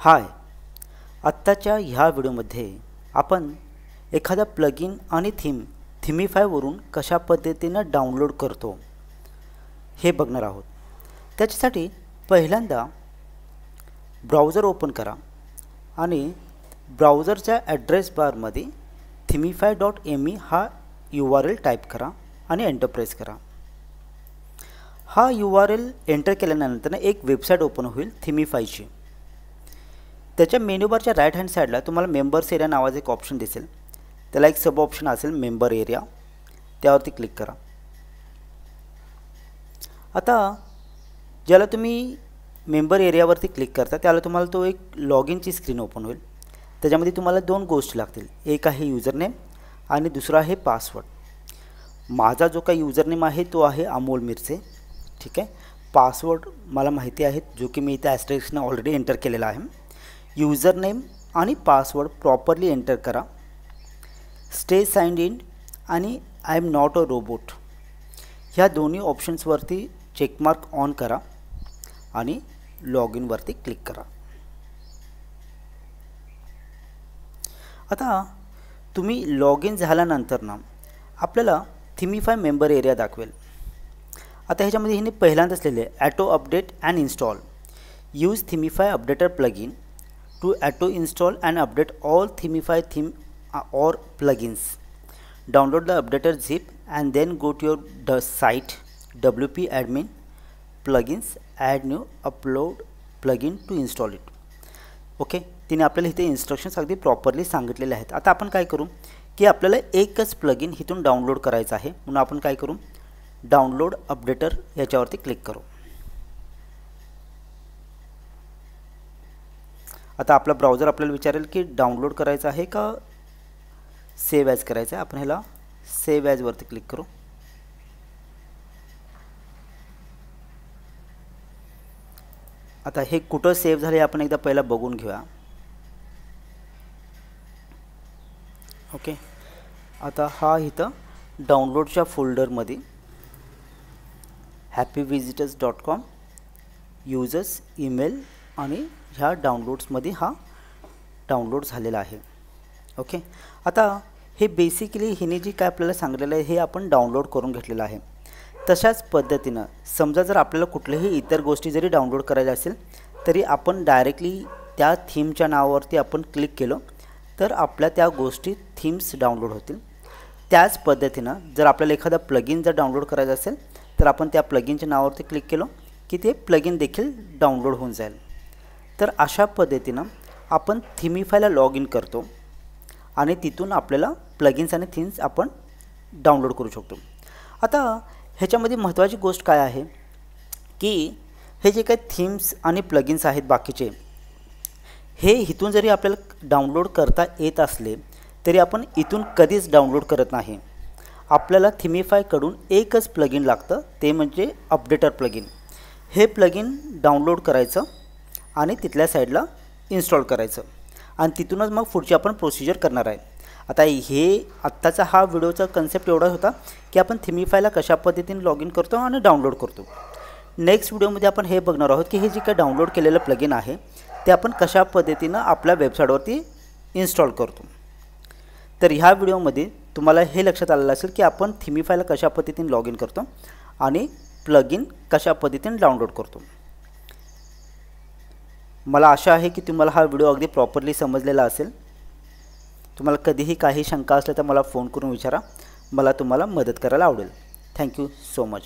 हाय, आत्ताच्या ह्या व्हिडिओमध्ये आपण एखादा प्लगइन आणि थीमिफायवरून कशा पद्धतीनं डाउनलोड करतो हे बघणार आहोत। त्याच्यासाठी पहिल्यांदा ब्राउझर ओपन करा आणि ब्राउझरच्या ॲड्रेस बारमध्ये themify.me हा URL टाईप करा आणि एंटर प्रेस करा। हा URL एंटर केल्यानंतर एक वेबसाईट ओपन होईल थीमिफायची। त्याच्या मेनू बारच्या राईट हँड साईडला तुम्हाला मेंबर्स एरिया नावाचे एक ऑप्शन दिसेल, त्याला एक सब ऑप्शन असेल मेंबर एरिया, त्यावरती क्लिक करा। आता ज्याला तुम्ही मेंबर एरियावरती क्लिक करता त्याला तुम्हाला तो एक लॉगिनची स्क्रीन ओपन होईल। त्याच्यामध्ये तुम्हाला दोन गोष्टी लागतील, एक आहे युजरनेम आणि दुसरा आहे पासवर्ड। माझा जो काही युजरनेम आहे तो आहे अमोल मिरचे, ठीक आहे। पासवर्ड मला माहिती आहे जो की मी इथे ॲस्टेरिस्कने ऑलरेडी एंटर केलेला आहे। युजरनेम आणि पासवर्ड प्रॉपरली एंटर करा, स्टे साइन्ड इन आणि I am not a robot ह्या दोन्ही ऑप्शन्सवरती चेकमार्क ऑन करा आणि लॉग इनवरती क्लिक करा। आता तुम्ही लॉग इन झाल्यानंतर ना आपल्याला थीमिफाय मेंबर एरिया दाखवेल। आता ह्याच्यामध्ये हिने पहिल्यांदाच लिहिले auto update and install, use Themify updater plugin to auto install and update all Themify theme or plugins. Download the updater zip and then go to your site wp admin plugins, add new, upload plugin to install it. Okay, तिने आपल्याला इथे instructions अगदी properly सांगितलेले आहेत। आता आपण काय करू की आपल्याला एकच प्लगइन इथून डाउनलोड करायचं आहे, म्हणून आपण काय करू डाउनलोड अपडेटर याच्यावरती क्लिक करू। आता आपला ब्राउझर आपल्याला विचारेल की डाउनलोड करायचं आहे का सेव्ह ॲज करायचं आहे। आपण ह्याला सेव्ह ॲजवरती क्लिक करू। आता हे कुठं सेव्ह झाले आपण एकदा पहिला बघून घेऊया। ओके, आता हा इथं डाउनलोडच्या फोल्डरमध्ये happyvisitors.com यूजर्स ईमेल आणि ह्या डाउनलोड्समध्ये हा डाउनलोड झालेला आहे। ओके, आता हे बेसिकली हिने जी काय आपल्याला सांगितलेलं आहे हे आपण डाउनलोड करून घेतलेलं आहे। तशाच पद्धतीनं समजा जर आपल्याला कुठल्याही इतर गोष्टी जरी डाउनलोड करायच्या असेल तरी आपण डायरेक्टली त्या थीमच्या नावावरती आपण क्लिक केलं तर आपल्या त्या गोष्टी थीम्स डाउनलोड होतील। त्याच पद्धतीनं जर आपल्याला एखादा प्लगइन जर डाउनलोड करायचा असेल तर आपण त्या प्लगइनच्या नावावरती क्लिक केलं की ते प्लगइन देखील डाउनलोड होऊन जाईल। तर अशा पद्धतीनं आपण थीमिफायला लॉग इन करतो आणि तिथून आपल्याला प्लगइन्स आणि थीम्स आपण डाउनलोड करू शकतो। आता ह्याच्यामध्ये महत्त्वाची गोष्ट काय आहे की हे जे काही थीम्स आणि प्लगइन्स आहेत बाकीचे, हे इथून जरी आपल्याला डाउनलोड करता येत असले तरी आपण इथून कधीच डाउनलोड करत नाही। आपल्याला थीमिफायकडून एकच प्लगइन लागतं, ते म्हणजे अपडेटर प्लगइन। हे प्लगइन डाउनलोड करायचं आणि तिथल्या साईडला इन्स्टॉल करायचं आणि तिथूनच मग पुढची आपण प्रोसिजर करणार आहे। आता हे आत्ताचा हा व्हिडिओचा कन्सेप्ट एवढा होता की आपण थीमिफायला कशा पद्धतीने लॉग इन करतो आणि डाउनलोड करतो। नेक्स्ट व्हिडिओमध्ये आपण हे बघणार आहोत की हे जे काही डाउनलोड केलेलं प्लगइन आहे ते आपण कशा पद्धतीनं आपल्या वेबसाईटवरती इन्स्टॉल करतो। तर ह्या व्हिडिओमध्ये तुम्हाला हे लक्षात आलेलं असेल की आपण थीमिफायला कशा पद्धतीने लॉग इन करतो आणि प्लगइन कशा पद्धतीने डाउनलोड करतो। मला आशा आहे की तुम्हाला हा व्हिडिओ अगदी प्रॉपरली समजलेला असेल। तुम्हाला कधीही काही शंका असल्या तर मला फोन करून विचारा, मला तुम्हाला मदत करायला आवडेल। Thank you so much.